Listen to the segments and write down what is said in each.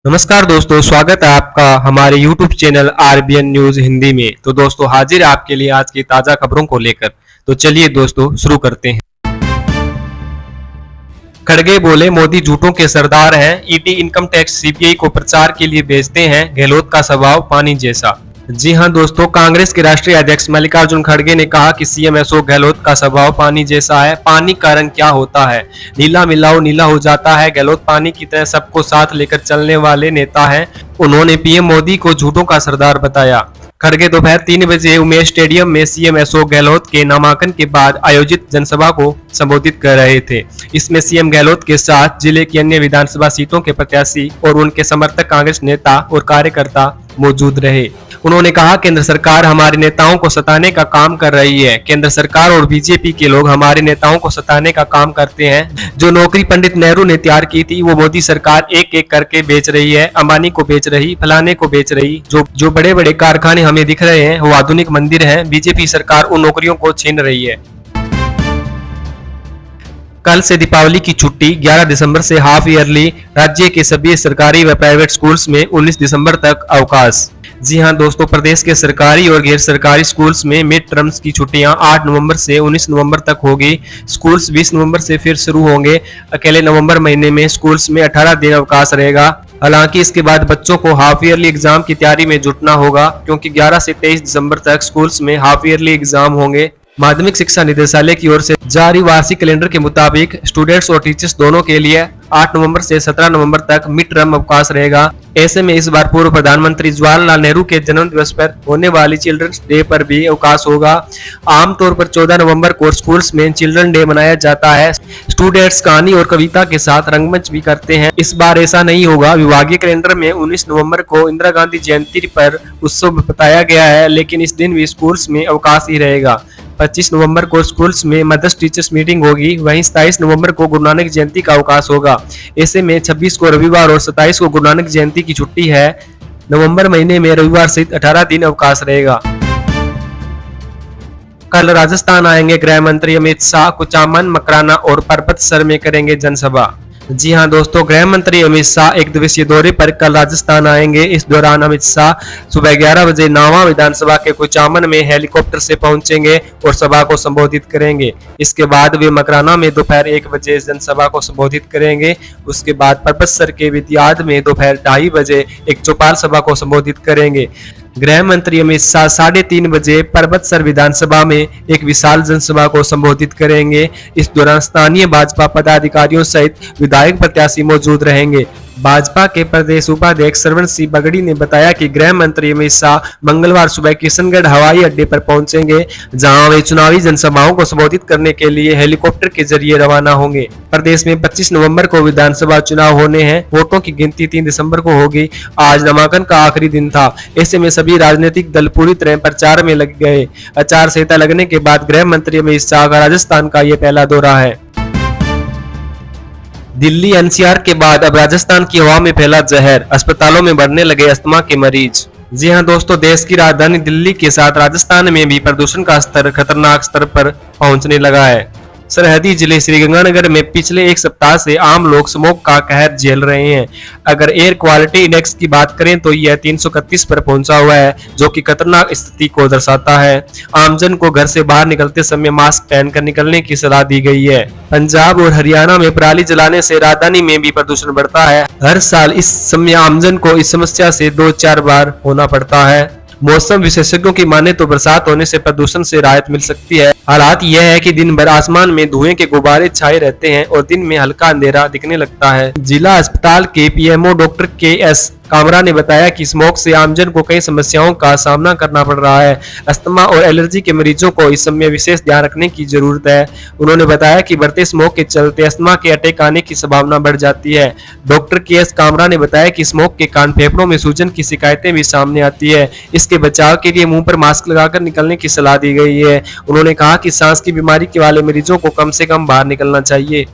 नमस्कार दोस्तों, स्वागत है आपका हमारे YouTube channel RBN news Hindi में। तो दोस्तों हाजिर है आपके लिए आज की ताजा खबरों को लेकर। तो चलिए दोस्तों शुरू करते हैं। खड़गे बोले मोदी झूठों के सरदार हैं, ईडी इनकम टैक्स सीबीआई को प्रचार के लिए भेजते हैं, गहलोत का स्वभाव पानी जैसा। जी हां दोस्तों, कांग्रेस के राष्ट्रीय अध्यक्ष मल्लिकार्जुन खड़गे ने कहा कि सीएम अशोक गहलोत का स्वभाव पानी जैसा है। पानी का रंग क्या होता है? नीला मिलाओ नीला हो जाता है। गहलोत पानी की तरह सबको साथ लेकर चलने वाले नेता हैं। उन्होंने पीएम मोदी को झूठों का सरदार बताया। खड़गे दोपहर 3 बजे उमेश स्टेडियम में सीएम अशोक गहलोत के नामांकन के बाद आयोजित जनसभा को संबोधित कर रहे थे। इसमें सीएम गहलोत के साथ जिले की अन्य विधानसभा सीटों के प्रत्याशी और उनके समर्थक कांग्रेस नेता और कार्यकर्ता मौजूद रहे। उन्होंने कहा, केंद्र सरकार हमारे नेताओं को सताने का काम कर रही है। केंद्र सरकार और बीजेपी के लोग हमारे नेताओं को सताने का काम करते हैं। जो नौकरी पंडित नेहरू ने तैयार की थी वो मोदी सरकार एक एक करके बेच रही है। अंबानी को बेच रही, फलाने को बेच रही। जो बड़े बड़े कारखाने हमें दिख रहे हैं वो आधुनिक मंदिर हैं। बीजेपी सरकार उन नौकरियों को छीन रही है। कल से दीपावली की छुट्टी, 11 दिसंबर से हाफ ईयरली। राज्य के सभी सरकारी व प्राइवेट स्कूल्स में 19 दिसंबर तक अवकाश। जी हां दोस्तों, प्रदेश के सरकारी और गैर सरकारी स्कूल्स में मिड टर्म्स की छुट्टियां 8 नवंबर से 19 नवंबर तक होगी। स्कूल्स 20 नवंबर से फिर शुरू होंगे। अकेले नवंबर महीने में स्कूल्स में 18 दिन अवकाश रहेगा। हालांकि इसके बाद बच्चों को हाफ ईयरली एग्जाम की तैयारी में जुटना होगा, क्योंकि 11 से 23 दिसंबर तक स्कूल्स में हाफ ईयरली एग्जाम होंगे। माध्यमिक शिक्षा निदेशालय की ओर से जारी वार्षिक कैलेंडर के मुताबिक स्टूडेंट्स और टीचर्स दोनों के लिए 8 नवंबर से 17 नवंबर तक मिड टर्म अवकाश रहेगा। ऐसे में इस बार पूर्व प्रधानमंत्री जवाहरलाल नेहरू के जन्म दिवस पर होने वाली चिल्ड्रंस डे पर भी अवकाश होगा। आमतौर पर 14 नवंबर को स्कूल्स में चिल्ड्रन डे मनाया जाता है। स्टूडेंट्स कहानी और कविता के साथ रंगमंच भी करते हैं। इस बार ऐसा नहीं होगा। विभागीय कैलेंडर में 19 नवंबर को इंदिरा गांधी जयंती पर उत्सव बताया गया है, लेकिन इस दिन भी स्कूल्स में अवकाश ही रहेगा। 25 नवंबर को स्कूल्स में मदर्स टीचर्स मीटिंग होगी। वहीं 27 नवंबर को गुरु नानक जयंती का अवकाश होगा। ऐसे में 26 को रविवार और 27 को गुरु नानक जयंती की छुट्टी है। नवंबर महीने में रविवार सहित 18 दिन अवकाश रहेगा। कल राजस्थान आएंगे गृह मंत्री अमित शाह। कुचामन, मकराना और परबतसर में करेंगे जनसभा। जी हां दोस्तों, गृह मंत्री अमित शाह एक दिवसीय दौरे पर कल राजस्थान आएंगे। इस दौरान अमित शाह सुबह 11 बजे नावा विधानसभा के कुचामन में हेलीकॉप्टर से पहुंचेंगे और सभा को संबोधित करेंगे। इसके बाद वे मकराना में दोपहर 1 बजे जनसभा को संबोधित करेंगे। उसके बाद परबतसर के विद्याध में दोपहर 2:30 बजे एक चौपाल सभा को संबोधित करेंगे। गृह मंत्री अमित शाह 3:30 बजे परबतसर विधानसभा में एक विशाल जनसभा को संबोधित करेंगे। इस दौरान स्थानीय भाजपा पदाधिकारियों सहित विधायक प्रत्याशी मौजूद रहेंगे। भाजपा के प्रदेश उपाध्यक्ष श्रवण सिंह बगड़ी ने बताया कि गृह मंत्री अमित शाह मंगलवार सुबह किशनगढ़ हवाई अड्डे पर पहुंचेंगे, जहां वे चुनावी जनसभाओं को संबोधित करने के लिए हेलीकॉप्टर के जरिए रवाना होंगे। प्रदेश में 25 नवंबर को विधानसभा चुनाव होने हैं। वोटों की गिनती 3 दिसंबर को होगी। आज नामांकन का आखिरी दिन था। ऐसे में सभी राजनीतिक दल पूरी तरह प्रचार में लग गए। आचार संहिता लगने के बाद गृह मंत्री अमित शाह का राजस्थान का यह पहला दौरा है। दिल्ली एनसीआर के बाद अब राजस्थान की हवा में फैला जहर, अस्पतालों में बढ़ने लगे अस्थमा के मरीज। जी हां दोस्तों, देश की राजधानी दिल्ली के साथ राजस्थान में भी प्रदूषण का स्तर खतरनाक स्तर पर पहुंचने लगा है। सरहदी जिले श्रीगंगानगर में पिछले एक सप्ताह से आम लोग स्मोक का कहर झेल रहे हैं। अगर एयर क्वालिटी इंडेक्स की बात करें तो यह 331 पर पहुंचा हुआ है, जो कि खतरनाक स्थिति को दर्शाता है। आमजन को घर से बाहर निकलते समय मास्क पहनकर निकलने की सलाह दी गई है। पंजाब और हरियाणा में पराली जलाने से राजधानी में भी प्रदूषण बढ़ता है। हर साल इस समय आमजन को इस समस्या से 2-4 बार होना पड़ता है। मौसम विशेषज्ञों की माने तो बरसात होने से प्रदूषण से राहत मिल सकती है। हालात यह है कि दिन भर आसमान में धुएं के गुब्बारे छाए रहते हैं और दिन में हल्का अंधेरा दिखने लगता है। जिला अस्पताल के पीएमओ डॉक्टर के.एस. कामरा ने बताया कि स्मोक से आमजन को कई समस्याओं का सामना करना पड़ रहा है। अस्थमा और एलर्जी के मरीजों को इस समय विशेष ध्यान रखने की जरूरत है। उन्होंने बताया कि बढ़ते स्मोक के चलते अस्थमा के अटैक आने की संभावना बढ़ जाती है। Doctor KS. कामरा ने बताया कि स्मोक के कारण फेफड़ों में सूजन की शिकायतें भी सामने आती है। इसके बचाव के लिए मुंह पर मास्क लगाकर निकलने की सलाह दी गई है। उन्होंने कहा कि सांस की बीमारी के वाले मरीजों को कम से कम बाहर निकलना चाहिए।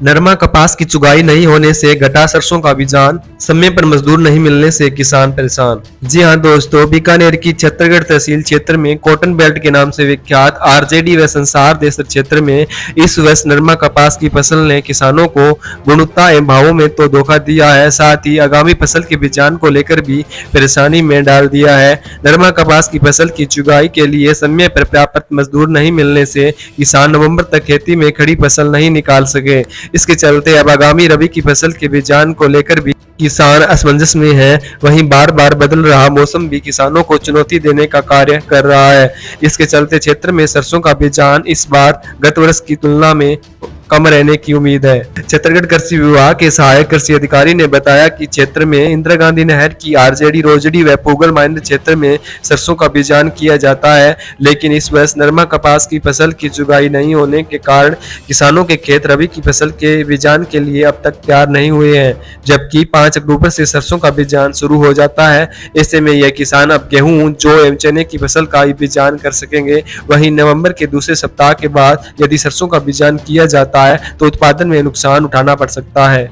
नरमा कपास की चुगाई नहीं होने से घटा सरसों का बीजान, समय पर मजदूर नहीं मिलने से किसान परेशान। जी हां दोस्तों, बीकानेर की छत्तरगढ़ तहसील क्षेत्र में कॉटन बेल्ट के नाम से विख्यात आरजेडी व संसार देसर क्षेत्र में इस वर्ष नरमा कपास की फसल ने किसानों को गुणवत्ता एवं भावों में तो धोखा दिया है, साथ ही आगामी फसल के बीजान को लेकर भी परेशानी में डाल दिया है। नरमा कपास की फसल की चुगाई के लिए समय पर पर्याप्त मजदूर नहीं मिलने से किसान नवंबर तक खेती में खड़ी फसल नहीं निकाल सके। इसके चलते अब आगामी रबी की फसल के बीजान को लेकर भी किसान असमंजस में है। वहीं बार बार बदल रहा मौसम भी किसानों को चुनौती देने का कार्य कर रहा है। इसके चलते क्षेत्र में सरसों का बीजान इस बार गत वर्ष की तुलना में कम रहने की उम्मीद है। छत्तीसगढ़ कृषि विभाग के सहायक कृषि अधिकारी ने बताया कि क्षेत्र में इंदिरा गांधी नहर की आरजेडी, रोजड़ी व पूगल माइंड क्षेत्र में सरसों का बीजान किया जाता है, लेकिन इस वर्ष नरमा कपास की फसल की चुगाई नहीं होने के कारण किसानों के खेत रबी की फसल के बीजान के लिए अब तक तैयार नहीं हुए हैं, जबकि 5 अक्टूबर से सरसों का बीजान शुरू हो जाता है। ऐसे में यह किसान अब गेहूं, जौ एवं चने की फसल का बीजान कर सकेंगे। वहीं नवंबर के दूसरे सप्ताह के बाद यदि सरसों का बीजान किया जाता है तो उत्पादन में नुकसान उठाना पड़ सकता है।